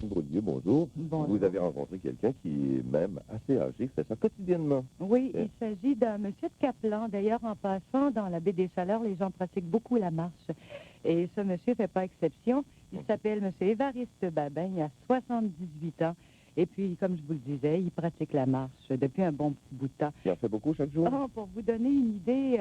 Beaulieu, bonjour. Bonjour. Vous avez rencontré quelqu'un qui est même assez âgé, fait ça quotidiennement. Oui, il s'agit d'un monsieur de Caplan. D'ailleurs, en passant, dans la baie des Chaleurs, les gens pratiquent beaucoup la marche. Et ce monsieur ne fait pas exception. Il s'appelle monsieur Évariste Babin, il a 78 ans. Et puis, comme je vous le disais, il pratique la marche depuis un bon petit bout de temps. Il en fait beaucoup chaque jour? Oh, pour vous donner une idée,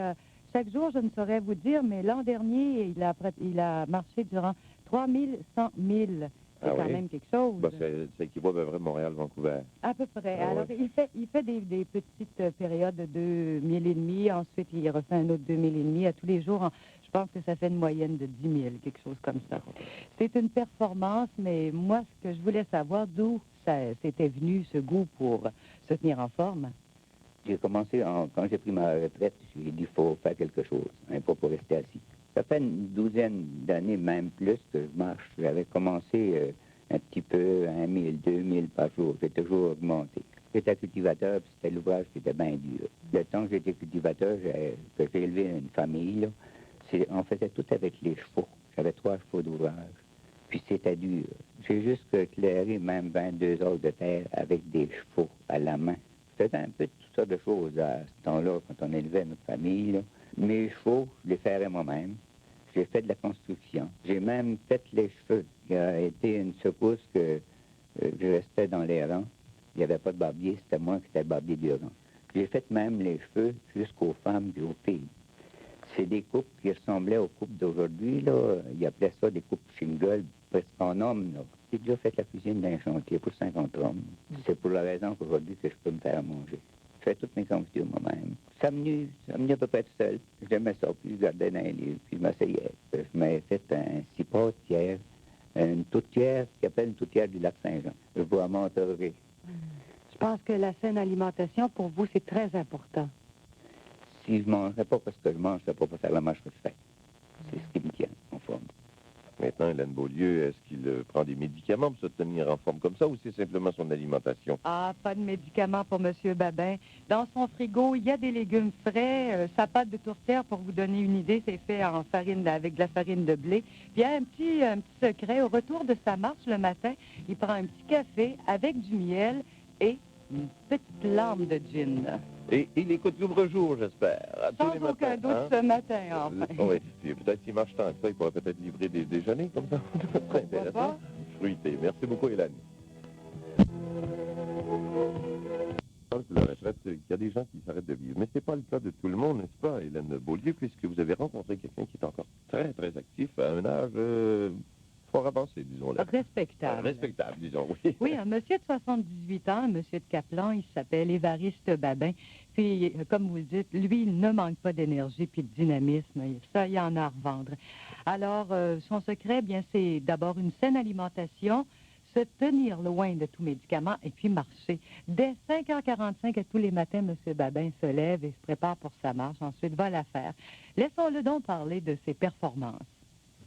chaque jour, je ne saurais vous dire, mais l'an dernier, il a marché durant 3100 milles. C'est quand même quelque chose. Ben, ça équivaut à peu près Montréal-Vancouver. À peu près. Ah, Alors, ouais. il fait des petites périodes de 2 000 et demi. Ensuite, il refait un autre 2 000 et demi. À tous les jours, je pense que ça fait une moyenne de 10 000, quelque chose comme ça. C'est une performance, mais moi, ce que je voulais savoir, d'où c'était venu ce goût pour se tenir en forme. J'ai commencé, quand j'ai pris ma retraite, j'ai dit, il faut faire quelque chose, hein, pas pour rester assis. Ça fait une douzaine d'années, même plus, que je marche. J'avais commencé un petit peu, 1 000, 2 000 par jour. J'ai toujours augmenté. J'étais cultivateur, puis c'était l'ouvrage qui était bien dur. Le temps que j'étais cultivateur, que j'ai élevé une famille, là, on faisait tout avec les chevaux. J'avais 3 chevaux d'ouvrage. Puis c'était dur. J'ai juste éclairé même 22 heures de terre avec des chevaux à la main. Je faisais un peu toutes sortes de choses à ce temps-là, quand on élevait notre famille, là. Mes chevaux, je les ferais moi-même. J'ai fait de la construction. J'ai même fait les cheveux. Il a été une secousse que je restais dans les rangs. Il n'y avait pas de barbier, c'était moi qui étais le barbier du rang. J'ai fait même les cheveux jusqu'aux femmes et aux filles. C'est des coupes qui ressemblaient aux coupes d'aujourd'hui, là. Ils appelaient ça des coupes shingle, presque en homme, là. J'ai déjà fait la cuisine d'un chantier pour 50 hommes. C'est pour la raison qu'aujourd'hui que je peux me faire à manger. Je fais toutes mes confitures moi-même. Ça me nuit à peu près tout seul. J'aimais ça, puis je gardais dans les livres, puis je m'asseyais. Je m'avais fait un cipotière, une toutière, qui appelle une toutière du lac Saint-Jean. Je vous la montrerai. Je pense que la saine alimentation, pour vous, c'est très important. Si je ne mangerais pas parce que je mange, c'est pas pour faire la marche que je fais. C'est ce qui me tient en forme. Maintenant, Hélène Beaulieu, est-ce qu'il prend des médicaments pour se tenir en forme comme ça ou c'est simplement son alimentation? Ah, pas de médicaments pour M. Babin. Dans son frigo, il y a des légumes frais. Sa pâte de tourtière, pour vous donner une idée, c'est fait en farine, avec de la farine de blé. Puis il y a un petit secret. Au retour de sa marche le matin, il prend un petit café avec du miel et une petite lampe de gin. Et il écoute l'ouvre-jour, j'espère. Sans aucun doute ce matin, enfin. Oui, puis peut-être s'il marche tant que ça, il pourrait peut-être livrer des déjeuners comme ça. Très intéressant. Fruité. Merci beaucoup, Hélène. La retraite, il y a des gens qui s'arrêtent de vivre. Mais ce n'est pas le cas de tout le monde, n'est-ce pas, Hélène Beaulieu, puisque vous avez rencontré quelqu'un qui est encore très, très actif à un âge fort avancé, disons-le. Respectable. Respectable, disons, oui. Oui, un monsieur de 78 ans, un monsieur de Caplan, il s'appelle Évariste Babin. Puis, comme vous le dites, lui, il ne manque pas d'énergie puis de dynamisme. Ça, il y en a à revendre. Alors, son secret, bien, c'est d'abord une saine alimentation, se tenir loin de tout médicament et puis marcher. Dès 5h45 tous les matins, M. Babin se lève et se prépare pour sa marche. Ensuite, va la faire. Laissons-le donc parler de ses performances.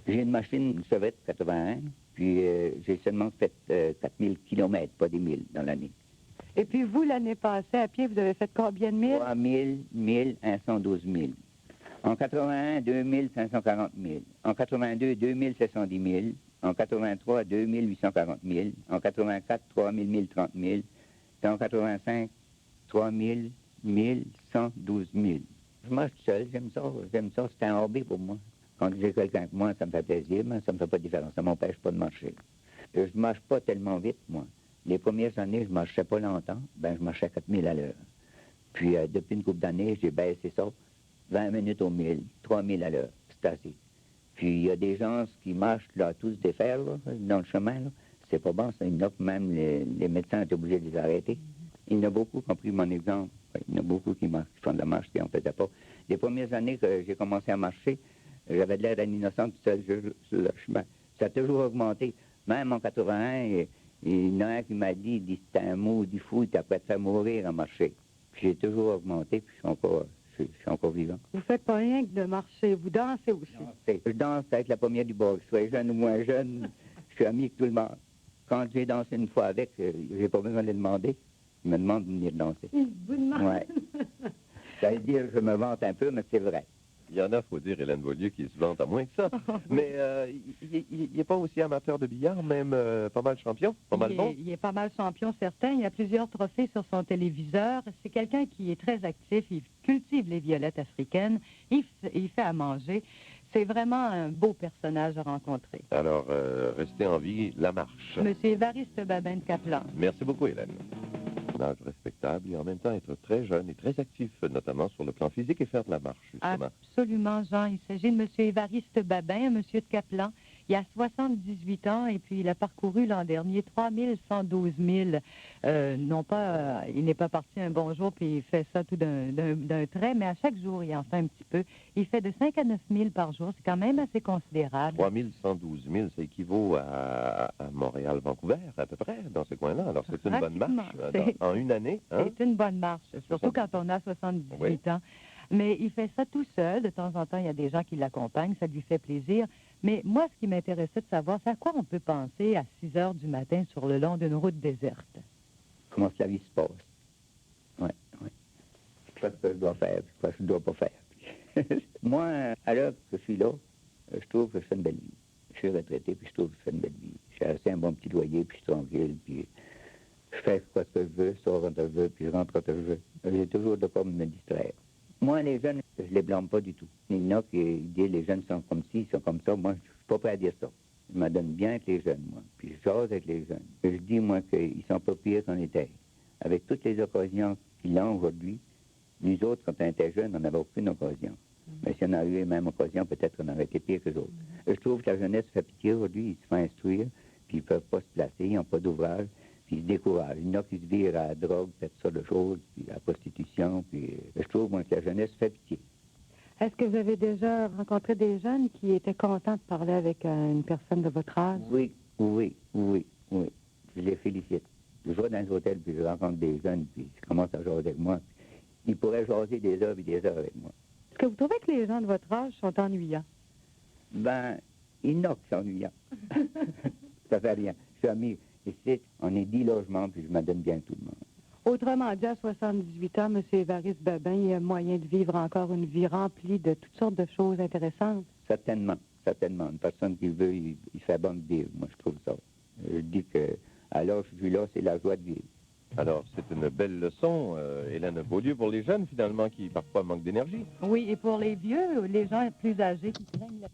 J'ai une machine, une Chevette 81, puis j'ai seulement fait 4000 km, pas des 1000 dans l'année. Et puis vous, l'année passée, à pied, vous avez fait combien de milles? 3000, 1000, 112 000. En 81, 2540 000. En 82, 2710 000. En 83, 2840 000. En 84, 3000 30 000. Et en 85, 3000, 1000, 112 000. Je marche seul, j'aime ça. C'est un hobby pour moi. Quand j'ai quelqu'un avec moi, ça me fait plaisir, mais ça ne me fait pas de différence. Ça ne m'empêche pas de marcher. Je ne marche pas tellement vite, moi. Les premières années, je ne marchais pas longtemps. Ben, je marchais à 4000 à l'heure. Puis, depuis une couple d'années, j'ai baissé ça. 20 minutes au 1000, 3000 à l'heure. C'est assez. Puis, il y a des gens qui marchent là, tous défaire, là, dans le chemin. Là. C'est pas bon, ça. Il y en a que même les médecins étaient obligés de les arrêter. Il y en a beaucoup qui ont pris mon exemple. Il y en a beaucoup qui font de la marche qui n'en faisaient pas. Les premières années que j'ai commencé à marcher, j'avais de l'air d'un innocent tout seul sur le chemin. Ça a toujours augmenté. Même en 81, il y en a un qui m'a dit, c'était un mot du fou, tu as prêt de faire mourir à marcher. Puis j'ai toujours augmenté, puis je suis encore vivant. Vous faites pas rien que de marcher, vous dansez aussi. Je danse avec la première du bord. Que je sois jeune ou moins jeune, je suis ami avec tout le monde. Quand j'ai dansé une fois avec, j'ai pas besoin de le demander. Il me demande de venir danser. Vous demandez? Ouais. Ça veut dire que je me vante un peu, mais c'est vrai. Il y en a, faut dire, Hélène Beaulieu, qui se vante à moins que ça. Mais il n'est pas aussi amateur de billard, même pas mal champion, pas mal bon. Il est pas mal champion, certain. Il y a plusieurs trophées sur son téléviseur. C'est quelqu'un qui est très actif. Il cultive les violettes africaines. Il fait à manger. C'est vraiment un beau personnage à rencontrer. Alors, restez en vie, la marche. Monsieur Évariste Babin de Caplan. Merci beaucoup, Hélène. Un âge respectable et en même temps être très jeune et très actif, notamment sur le plan physique et faire de la marche, justement. Absolument, Jean. Il s'agit de monsieur Évariste Babin, un monsieur de Caplan. Il a 78 ans et puis il a parcouru l'an dernier 3112 milles. Non pas, il n'est pas parti un bon jour puis il fait ça tout d'un trait, mais à chaque jour, il en fait un petit peu. Il fait de 5 à 9 000 par jour. C'est quand même assez considérable. 3112 000, ça équivaut à Montréal-Vancouver, à peu près, dans ce coin-là. Alors, c'est une bonne marche en une année. Hein? C'est une bonne marche, surtout quand on a 78 ans. Mais il fait ça tout seul. De temps en temps, il y a des gens qui l'accompagnent. Ça lui fait plaisir. Mais moi, ce qui m'intéressait de savoir, c'est à quoi on peut penser à 6 heures du matin sur le long d'une route déserte? Comment que la vie se passe. Oui. Quoi que je dois faire, quoi que je ne dois pas faire. Moi, à l'heure que je suis là, je trouve que je fais une belle vie. Je suis retraité, puis je trouve que je fais une belle vie. J'ai assez un bon petit loyer, puis je suis tranquille, puis je fais quoi que je veux, je sors quand je veux, puis je rentre quand je veux. J'ai toujours de quoi me distraire. Moi, les jeunes, je les blâme pas du tout. Il y en a qui disent les jeunes sont comme ci, ils sont comme ça. Moi, je suis pas prêt à dire ça. Je me donne bien avec les jeunes, moi. Puis je jase avec les jeunes. Je dis, moi, qu'ils sont pas pires qu'on était. Avec toutes les occasions qu'ils ont aujourd'hui, nous autres, quand on était jeunes, on n'avait aucune occasion. Mais si on avait eu les mêmes occasions, peut-être qu'on aurait été pire que les autres. Je trouve que la jeunesse fait pitié aujourd'hui. Ils se font instruire, puis ils peuvent pas se placer, ils n'ont pas d'ouvrage. Puis ils se découragent. Il y en a qui se virent à la drogue, peut-être ça de choses, puis à la prostitution. Puis je trouve, moi, que la jeunesse fait pitié. Est-ce que vous avez déjà rencontré des jeunes qui étaient contents de parler avec une personne de votre âge? Oui. Je les félicite. Je vais dans les hôtels, puis je rencontre des jeunes, puis ils commencent à jaser avec moi. Ils pourraient jaser des heures et des heures avec moi. Est-ce que vous trouvez que les gens de votre âge sont ennuyants? Ben, il y en a qui sont ennuyants. Ça fait rien. Je suis ami. Ici, on est 10 logements, puis je me donne bien tout le monde. Autrement dit, à 78 ans, M. Évariste Babin, il y a moyen de vivre encore une vie remplie de toutes sortes de choses intéressantes? Certainement. Une personne qui veut, il fait bon de vivre. Moi, je trouve ça. Je dis que, à l'âge que je suis là, c'est la joie de vivre. Alors, c'est une belle leçon, Hélène Beaulieu, pour les jeunes, finalement, qui parfois manquent d'énergie. Oui, et pour les vieux, les gens plus âgés qui craignent la...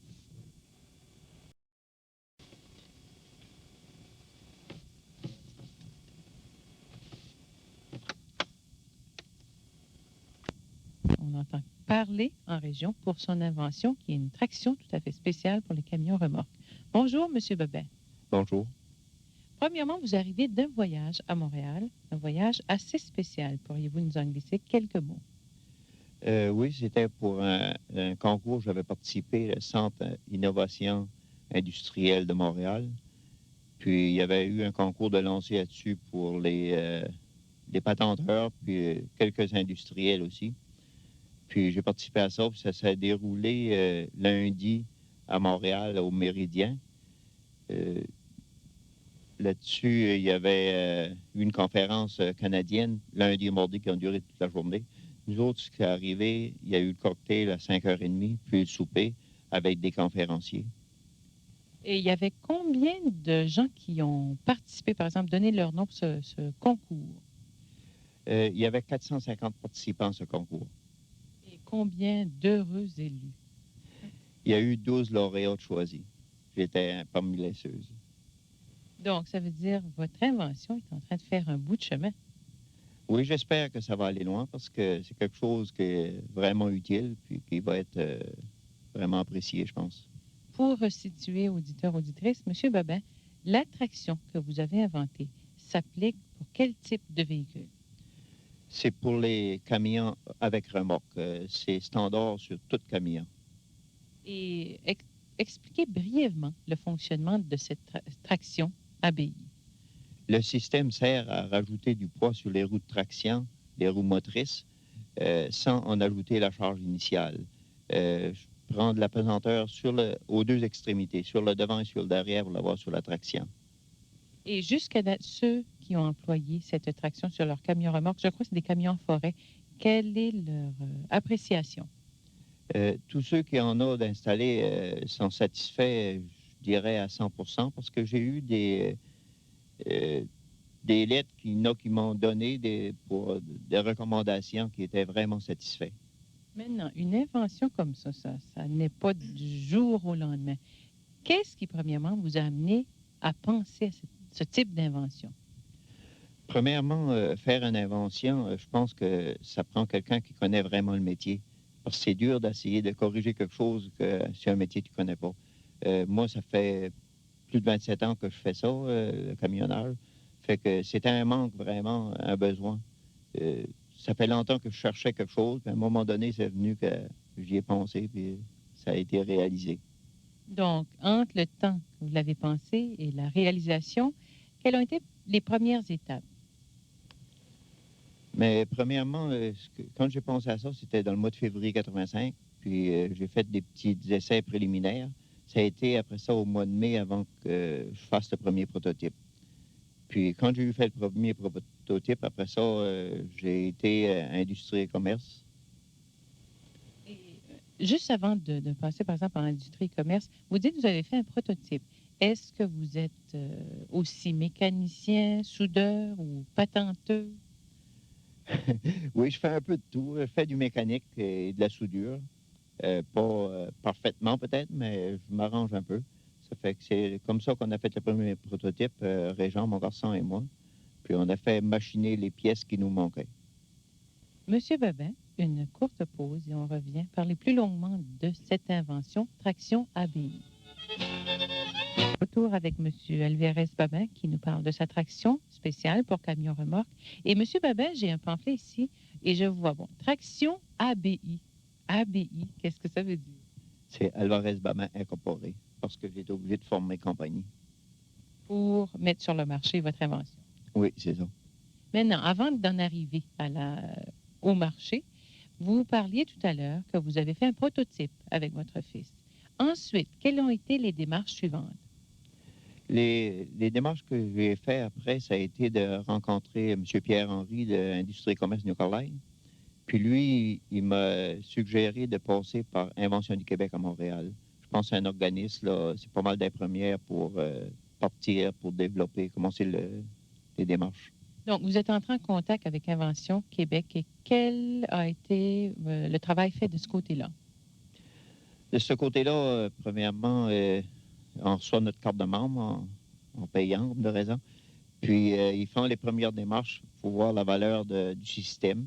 On entend parler en région pour son invention, qui est une traction tout à fait spéciale pour les camions remorques. Bonjour, M. Babin. Bonjour. Premièrement, vous arrivez d'un voyage à Montréal, un voyage assez spécial. Pourriez-vous nous en glisser quelques mots? Oui, c'était pour un concours. J'avais participé au Centre Innovation Industrielle de Montréal. Puis, il y avait eu un concours de lancer là-dessus pour les patenteurs, puis quelques industriels aussi. Puis, j'ai participé à ça, puis ça s'est déroulé lundi à Montréal, au Méridien. Là-dessus, il y avait une conférence canadienne, lundi et mardi, qui ont duré toute la journée. Nous autres, ce qui est arrivé, il y a eu le cocktail à 5h30, puis le souper avec des conférenciers. Et il y avait combien de gens qui ont participé, par exemple, donné leur nom pour ce concours? Il y avait 450 participants à ce concours. Et combien d'heureux élus? Il y a eu 12 lauréats choisis. J'étais parmi les ceux. Donc, ça veut dire que votre invention est en train de faire un bout de chemin. Oui, j'espère que ça va aller loin parce que c'est quelque chose qui est vraiment utile puis qui va être vraiment apprécié, je pense. Pour resituer, auditeurs, auditrices, M. Babin, l'attraction que vous avez inventée s'applique pour quel type de véhicule? C'est pour les camions avec remorque. C'est standard sur tout camion. Et expliquez brièvement le fonctionnement de cette traction ABI. Le système sert à rajouter du poids sur les roues de traction, les roues motrices, sans en ajouter la charge initiale. Prendre la pesanteur aux deux extrémités, sur le devant et sur le derrière, pour l'avoir sur la traction. Et jusqu'à ceux qui ont employé cette traction sur leur camion remorque, je crois que c'est des camions en forêt, quelle est leur appréciation? Tous ceux qui en ont d'installés sont satisfaits, je dirais, à 100 parce que j'ai eu des lettres qui m'ont donné pour des recommandations qui étaient vraiment satisfaits. Maintenant, une invention comme ça n'est pas du jour au lendemain. Qu'est-ce qui, premièrement, vous a amené à penser à ce type d'invention? Premièrement, faire une invention, je pense que ça prend quelqu'un qui connaît vraiment le métier. Parce que c'est dur d'essayer de corriger quelque chose sur un métier que tu ne connais pas. Moi, ça fait plus de 27 ans que je fais ça, le camionnage. Fait que c'était un manque vraiment, un besoin. Ça fait longtemps que je cherchais quelque chose, puis à un moment donné, c'est venu que j'y ai pensé, puis ça a été réalisé. Donc, entre le temps que vous l'avez pensé et la réalisation, quelles ont été les premières étapes? Mais premièrement, quand j'ai pensé à ça, c'était dans le mois de février 85, puis j'ai fait des petits essais préliminaires. Ça a été après ça au mois de mai avant que je fasse le premier prototype. Puis quand j'ai eu fait le premier prototype, après ça, j'ai été industrie et commerce. Juste avant de passer, par exemple, en industrie et commerce, vous dites que vous avez fait un prototype. Est-ce que vous êtes aussi mécanicien, soudeur ou patenteux? Oui, je fais un peu de tout. Je fais du mécanique et de la soudure. Pas parfaitement peut-être, mais je m'arrange un peu. Ça fait que c'est comme ça qu'on a fait le premier prototype, Régent, mon garçon et moi. Puis on a fait machiner les pièces qui nous manquaient. Monsieur Babin, une courte pause et on revient parler plus longuement de cette invention, traction ABI. Retour avec Monsieur Alvarez Babin qui nous parle de sa traction spéciale pour camion remorque. Et Monsieur Babin, j'ai un pamphlet ici et je vois, bon, traction ABI. ABI, qu'est-ce que ça veut dire? C'est Alvarez Babin Incorporé, parce que j'ai été obligé de former compagnie. Pour mettre sur le marché votre invention. Oui, c'est ça. Maintenant, avant d'en arriver au marché, vous parliez tout à l'heure que vous avez fait un prototype avec votre fils. Ensuite, quelles ont été les démarches suivantes? Les démarches que j'ai faites après, ça a été de rencontrer M. Pierre-Henry de l'Industrie et Commerce New Carlisle. Puis lui, il m'a suggéré de passer par Invention du Québec à Montréal. Je pense que c'est un organisme, là, c'est pas mal des premières pour partir, pour développer, commencer les démarches. Donc, vous êtes entré en contact avec Invention Québec et quel a été le travail fait de ce côté-là? De ce côté-là, premièrement, on reçoit notre carte de membre en payant, de raison. Puis, ils font les premières démarches pour voir la valeur du système.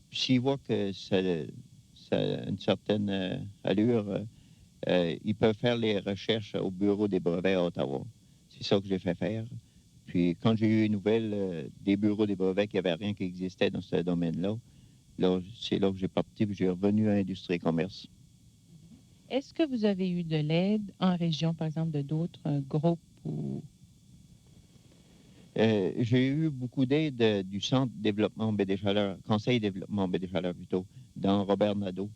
Puis, s'ils voient que ça a une certaine allure, ils peuvent faire les recherches au bureau des brevets à Ottawa. C'est ça que j'ai fait faire. Puis, quand j'ai eu une nouvelle des bureaux des brevets qu'il n'y avait rien qui existait dans ce domaine-là, c'est là que j'ai parti, puis j'ai revenu à Industrie et Commerce. Est-ce que vous avez eu de l'aide en région, par exemple, de d'autres groupes ou... J'ai eu beaucoup d'aide du Centre de développement Baie des Chaleurs, Conseil de développement Baie des Chaleurs plutôt, dans Robert Nadeau.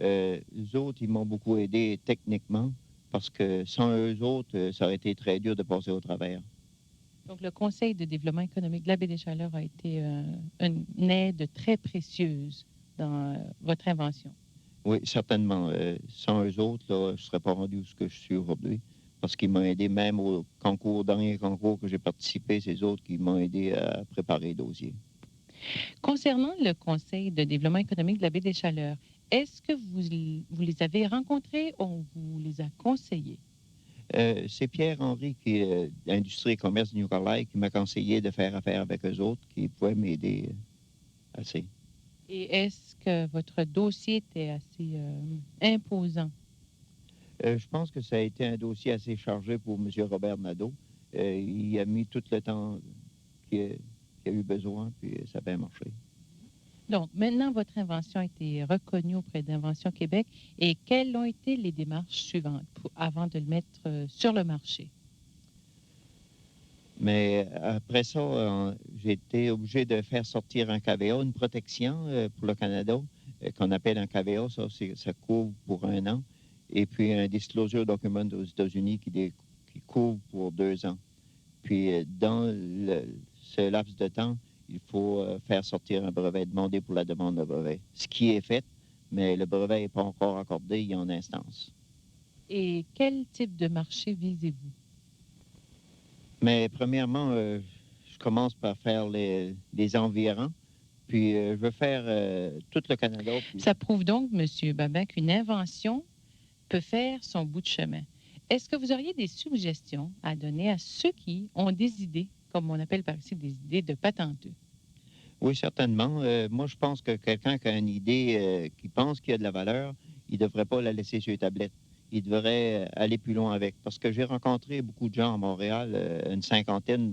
Eux autres, ils m'ont beaucoup aidé techniquement parce que sans eux autres, ça aurait été très dur de passer au travers. Donc, le Conseil de développement économique de la Baie des Chaleurs a été une aide très précieuse dans votre invention. Oui, certainement. Sans eux autres, là, je ne serais pas rendu où je suis aujourd'hui. Parce qu'ils m'ont aidé même au dernier concours que j'ai participé, c'est eux autres qui m'ont aidé à préparer le dossier. Concernant le Conseil de développement économique de la Baie des Chaleurs, est-ce que vous les avez rencontrés ou vous les a conseillés? C'est Pierre-Henry, qui est d'Industrie et Commerce de New Carlisle, qui m'a conseillé de faire affaire avec eux autres, qui pouvaient m'aider assez. Et est-ce que votre dossier était assez imposant? Je pense que ça a été un dossier assez chargé pour M. Robert Nadeau. Il a mis tout le temps qu'il a eu besoin, puis ça a bien marché. Donc, maintenant, votre invention a été reconnue auprès d'Invention Québec. Et quelles ont été les démarches suivantes avant de le mettre sur le marché? Mais après ça, j'ai été obligé de faire sortir un KVA, une protection pour le Canada, qu'on appelle un KVA. Ça couvre pour 1 an. Et puis un disclosure document aux États-Unis qui couvre pour 2 ans. Puis dans ce laps de temps, il faut faire sortir un brevet, demander pour la demande de brevet. Ce qui est fait, mais le brevet n'est pas encore accordé, il est en instance. Et quel type de marché visez-vous? Mais premièrement, je commence par faire les environs, puis je veux faire tout le Canada. Puis... Ça prouve donc, M. Babin, qu'une invention peut faire son bout de chemin. Est-ce que vous auriez des suggestions à donner à ceux qui ont des idées, comme on appelle par ici des idées de patenteux? Oui, certainement. Moi, je pense que quelqu'un qui a une idée, qui pense qu'il y a de la valeur, il ne devrait pas la laisser sur les tablettes. Il devrait aller plus loin avec. Parce que j'ai rencontré beaucoup de gens à Montréal, une cinquantaine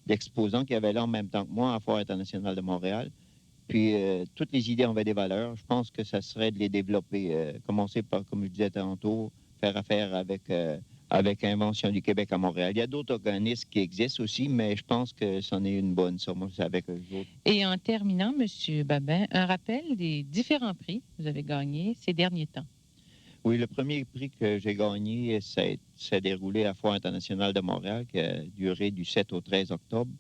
d'exposants qui avaient là en même temps que moi à la Foire internationale de Montréal. Puis, toutes les idées avaient des valeurs. Je pense que ça serait de les développer. Commencer par, comme je disais tantôt, faire affaire avec Invention du Québec à Montréal. Il y a d'autres organismes qui existent aussi, mais je pense que c'en est une bonne. Ça, moi, c'est avec eux autres. Et en terminant, M. Babin, un rappel des différents prix que vous avez gagnés ces derniers temps. Oui, le premier prix que j'ai gagné, s'est déroulé à la Foire internationale de Montréal, qui a duré du 7 au 13 octobre.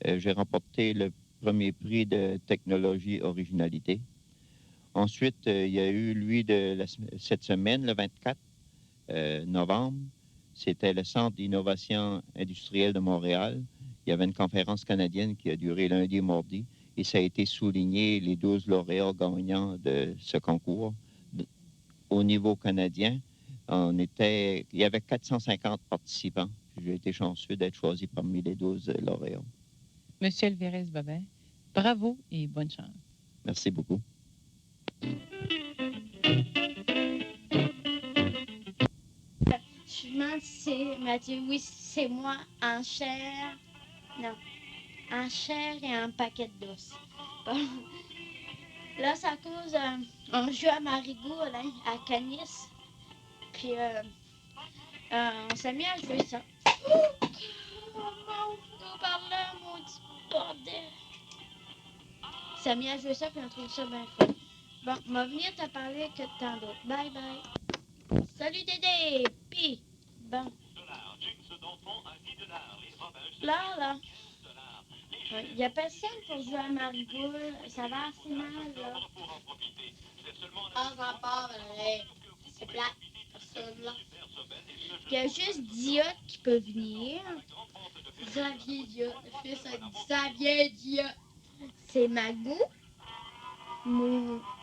J'ai remporté le premier prix de technologie originalité. Ensuite, il y a eu, cette semaine, le 24 novembre, c'était le Centre d'innovation industrielle de Montréal. Il y avait une conférence canadienne qui a duré lundi et mardi, et ça a été souligné les 12 lauréats gagnants de ce concours. Au niveau canadien, il y avait 450 participants. J'ai été chanceux d'être choisi parmi les 12 lauréats. Monsieur Alvarez Babin, bravo et bonne chance. Merci beaucoup. C'est Mathieu. Oui, c'est moi en chair. Non. En chair et en paquet d'os. Bon. Là, c'est à cause. On joue à Marigot, là, à Canis. Puis, on s'est mis à jouer ça. Oh, mon par là, maudit bordel. On s'est mis à jouer ça, puis on trouve ça bien fun. Bon, on va venir te parler que de temps d'autre. Bye bye. Salut Dédé! Pis, bon. Là. Il n'y a personne pour jouer à Marigot. Ça va assez mal, là. Ah, ça part, c'est plat. Personne, là. Il y a juste Dia qui peut venir. Xavier Dia. Le fils a dit Xavier Dia. C'est Magou.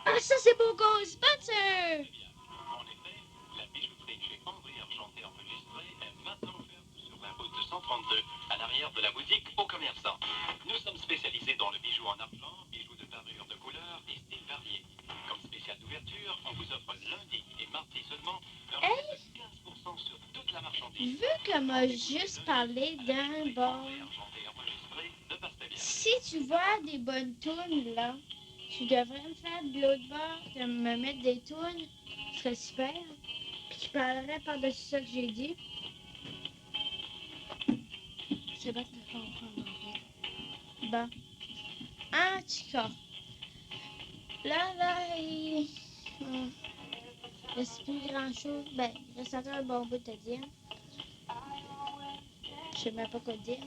Ah, ça, c'est beau gosse, Spencer! À l'arrière de la boutique aux commerçants. Nous sommes spécialisés dans le bijou en argent, bijoux de parure de couleur et styles variés. Comme spécial d'ouverture, on vous offre lundi et mardi seulement un rabais de 15% sur toute la marchandise. Vu que m'a juste parlé d'un bord, si tu vois des bonnes tounes, là, tu devrais me faire de l'autre bord, de me mettre des tounes, ce serait super. Puis tu parlerais par-dessus ça que j'ai dit. C'est pas de comprendre. Bon. En tout cas. Là, il reste plus grand-chose. Ben, il reste encore un bon bout à dire. Je sais même pas quoi dire.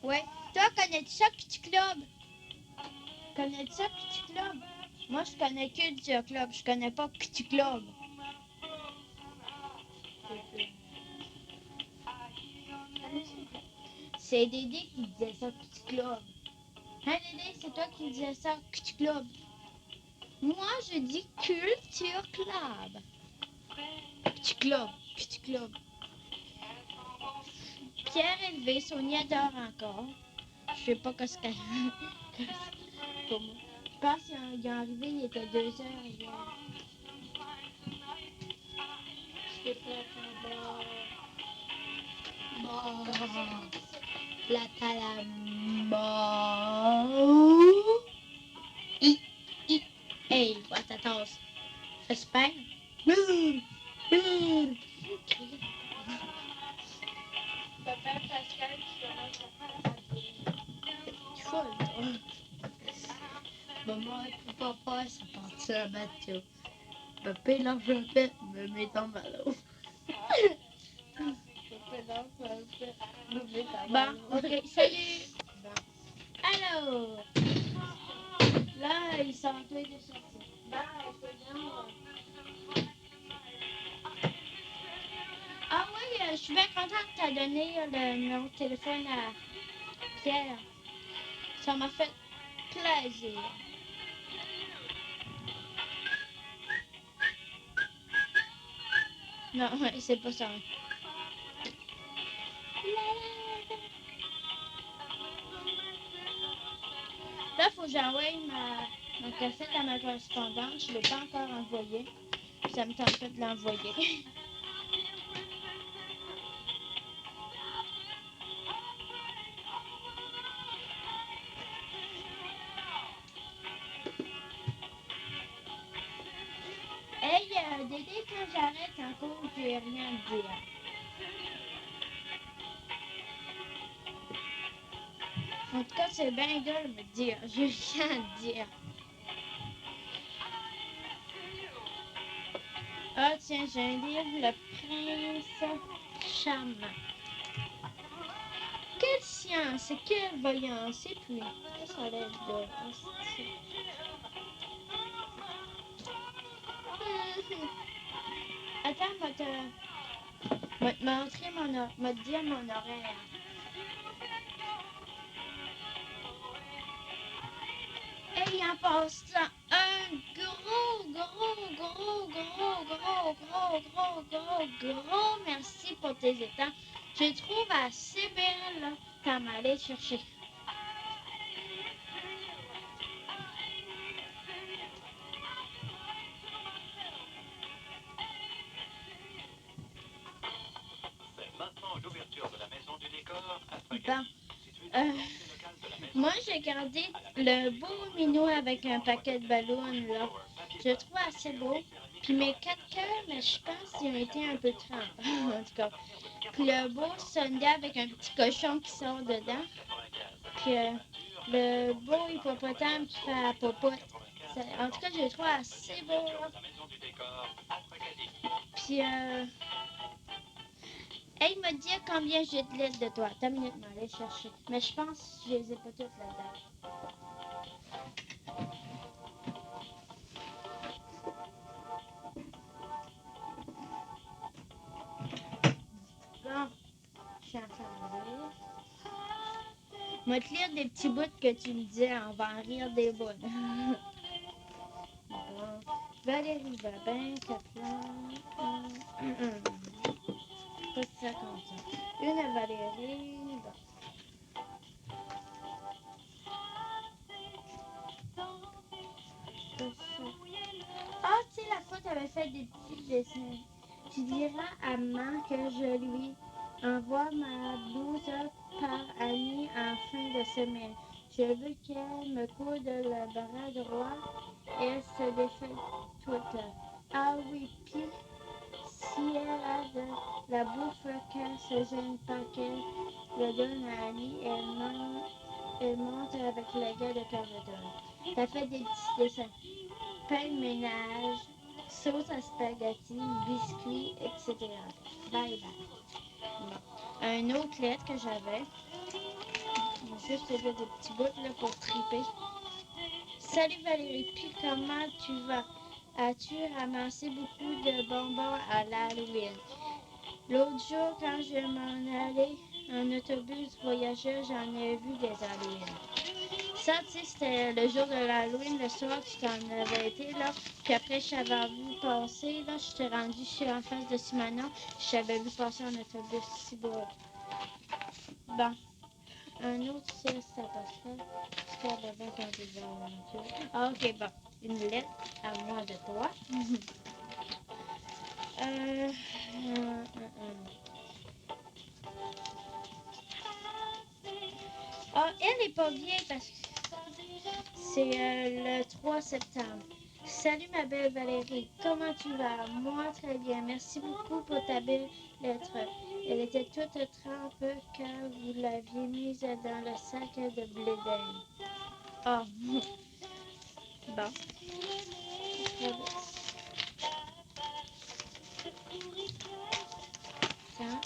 Ouais. Toi, connais-tu ça, Petit Club? Connais-tu ça, Petit Club? Moi, je connais que Dia Club. Je connais pas Petit Club. C'est Dédé qui disait ça, Petit Club. Hein, Dédé, c'est toi qui disais ça, Petit Club. Moi, je dis Culture Club. Petit Club, Petit Club. Pierre élevé, Sonia dort encore. Je sais pas qu'est-ce qu'elle... Pour moi. Je pense qu'il est arrivé, il était 2 heures hier. Je sais pas comment... La talamore. Hey, vois ta tasse. J'espère. Papa Pascal qui commence à faire du folle, toi. Maman et papa, ça part sur un bateau. Papa l'enveloppette me met dans ma l'eau. Papa Bon, ok, salut. Alors, là, ils sont en train de sortir. Ah oui, je suis bien contente que tu as donné le numéro de téléphone à Pierre. Ça m'a fait plaisir. Non, c'est pas ça. Là, il faut que j'envoie ma cassette à ma correspondante. Je ne l'ai pas encore envoyée. Ça me tente pas de l'envoyer. Hey, Dédé, quand j'arrête en cours, j'ai rien à dire. En tout cas, c'est bien dur de me dire. J'ai rien à dire. Ah, tiens, j'ai un livre, Le Prince Charmant. Quelle science et quelle voyance. Et puis, ça a l'air de... Attends, m'a te dire mon horaire. Et il en passe un gros merci pour tes états. Je trouve assez bien là, t'as m'allé chercher. C'est maintenant l'ouverture de la maison du décor à Bon. Spaghetti. Moi, j'ai gardé le beau minou avec un paquet de ballons là. Je le trouve assez beau. Puis mes 4 cœurs, mais je pense qu'ils ont été un peu trempés, en tout cas. Puis le beau Sunday avec un petit cochon qui sort dedans. Puis le beau hippopotame qui fait la popote. En tout cas, je le trouve assez beau. Là. Puis hey, il m'a dit combien j'ai de lettres de toi. Attends une minute, m'aller chercher. Mais je pense que je les ai pas toutes là-dedans. Bon, je suis en train de lire. Je vais te lire des petits bouts que tu me disais. On va en rire des bouts. Bon. Valérie Babin, Caplan. Pas ça comme ça. Une à Valérie. Bon. Ah, tu sais, la fois, tu avais fait des petits dessins. Tu diras à maman que je lui envoie ma blouse par Annie en fin de semaine. Je veux qu'elle me coude le bras droit et se défait toute. Ah oui, puis si elle a de la bouffe qu'elle se gêne pas qu'elle le donne à Annie, elle monte avec le gars de Carvedon. T'as fait des petits dessins. Pain de ménage, sauce à spaghetti, biscuits, etc. Bye bye. Bon. Un autre lettre que j'avais. Juste des petits bouts là pour triper. Salut Valérie, puis comment tu vas? As-tu ramassé beaucoup de bonbons à l'Halloween? L'autre jour, quand je m'en allais en autobus voyageur, j'en ai vu des Halloween. Ça, tu sais, c'était le jour de l'Halloween, le soir, tu t'en avais été, là. Puis après, je t'avais vu passer, là. Je t'ai rendu chez en face de Simanon. Je t'avais vu passer en autobus, si beau. Bon. Un autre, c'est ça passerait. Ah, ok, bon. Une lettre à moi de toi. Ah, elle est pas vieille parce que c'est le 3 septembre. Salut ma belle Valérie, comment tu vas? Moi très bien, merci beaucoup pour ta belle lettre. Elle était toute trempe quand vous l'aviez mise dans le sac de blé d'Inde. Oh, bon. Tiens.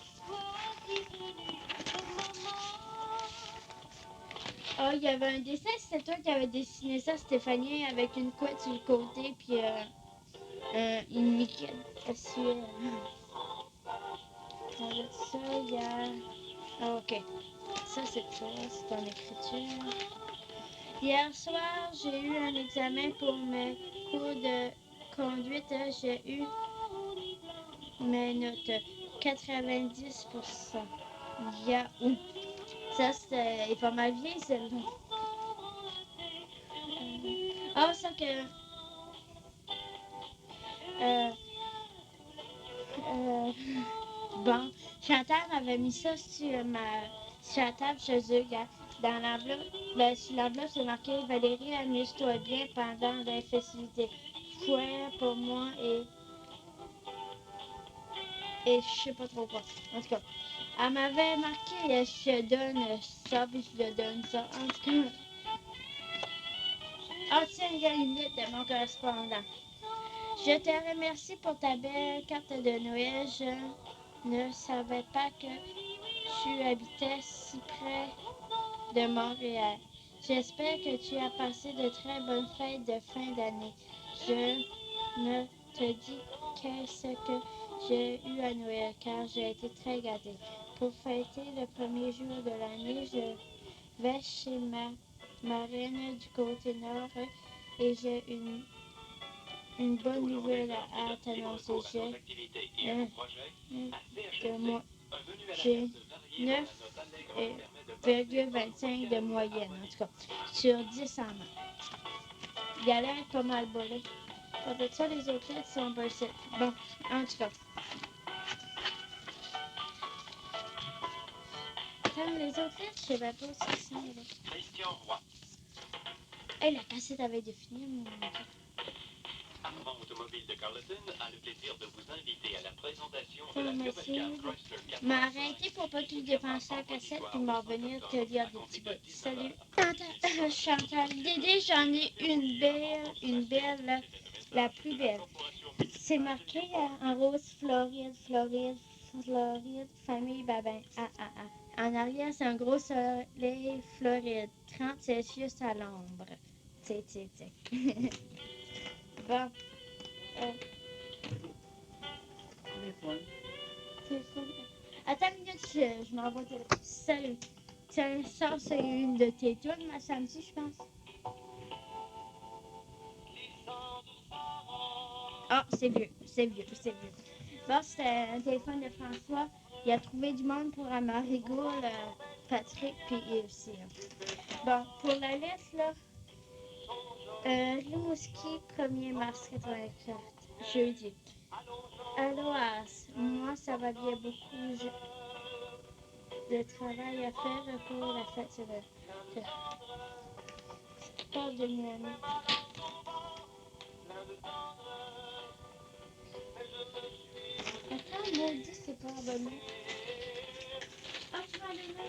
Ah, il y avait un dessin, c'était toi qui avais dessiné ça, Stéphanie, avec une couette sur le côté, puis une liquide dessus. Avec ça, il y a... Ah, ok. Ça, c'est toi, c'est ton écriture. Hier soir, j'ai eu un examen pour mes cours de conduite. J'ai eu mes notes 90%. Yahoo! Ça, c'est pas mal vieille, celle-là. Ah, ça que... Bon, Chantal m'avait mis ça sur la table chez eux, dans l'enveloppe. Ben, sur l'enveloppe, c'est marqué « Valérie, amuse-toi bien pendant les festivités. Fouet pour moi et je sais pas trop quoi. » En tout cas, elle m'avait marqué « Je donne ça, puis je te donne ça. » En tout cas... Ah, tiens, il y a une lettre de mon correspondant. Je te remercie pour ta belle carte de Noël. Je ne savais pas que tu habitais si près de Montréal. J'espère que tu as passé de très bonnes fêtes de fin d'année. Je ne te dis qu'est-ce que j'ai eu à Noël car j'ai été très gâtée. Pour fêter le premier jour de l'année, je vais chez ma marraine du côté nord et j'ai une bonne nouvelle à t'annoncer. J'ai 9,25 de moyenne, en tout cas, sur 10 en maths. Il a l'air pas mal bolé. Peut-être ça, les autres lettres sont pas ici. Bon, en tout cas. Attends, les autres lettres, je savais pas si c'est là. Christian Roy. Hey, la cassette avait défini mon... Armand Automobile de Carleton a le plaisir de vous inviter à la présentation de la nouvelle gamme Chrysler 400. M'a arrêté pour pas qu'il dépense la cassette puis m'en revenir te lire des petits bouts. Salut. Chantal, Dédé, j'en ai une belle, la plus belle. C'est marqué en rose Floride, famille Babin. En arrière, c'est un gros soleil Floride, 30 Celsius à l'ombre. T'sais. Bon. Attends une minute, je m'envoie au téléphone. Salut. Ça, c'est une de tes tunes, ma samedi, je pense. Ah, c'est vieux. Bon, c'était un téléphone de François. Il a trouvé du monde pour Amarigo, Patrick, puis il aussi. Bon, pour la lettre, là, Rimouski, 1er mars 84, jeudi. Aloas, moi ça va bien beaucoup. De travail à faire pour la fête de pas de Miami. Attends, maudit, c'est pas abonné. Ah, tu m'as abonné?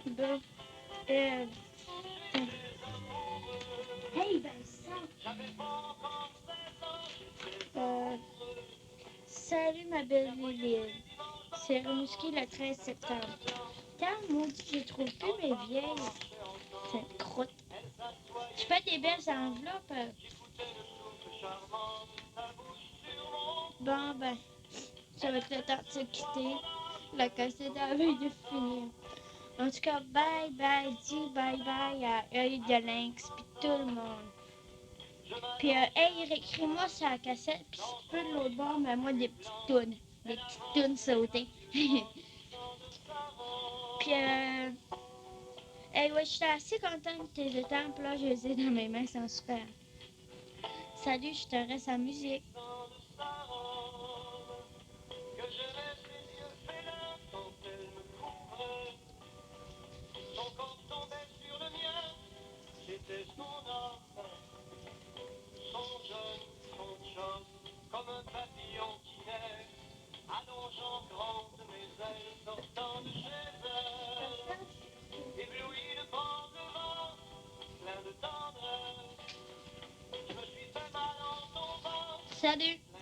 Bon, hey, ben ça. Salut ma belle Liliane. C'est Rimouski le 13 septembre. Tant maudit, je trouve plus mes vieilles. C'est une croûte. Tu fais des belles enveloppes. Bon, ben, ça va être le temps de se quitter. La cassette avait de finir. En tout cas, bye bye à Œil de Lynx, puis tout le monde. Puis, hey, écris-moi sur la cassette, puis si tu peux de l'autre bord, mets-moi des petites tounes sautées. Puis, hey, ouais, j'étais assez contente que tes étampes, là, je les ai dans mes mains, c'est super. Salut, je te reste en musique. Comme un papillon qui naît, allongeant grande mes ailes, sortant de chez Salut!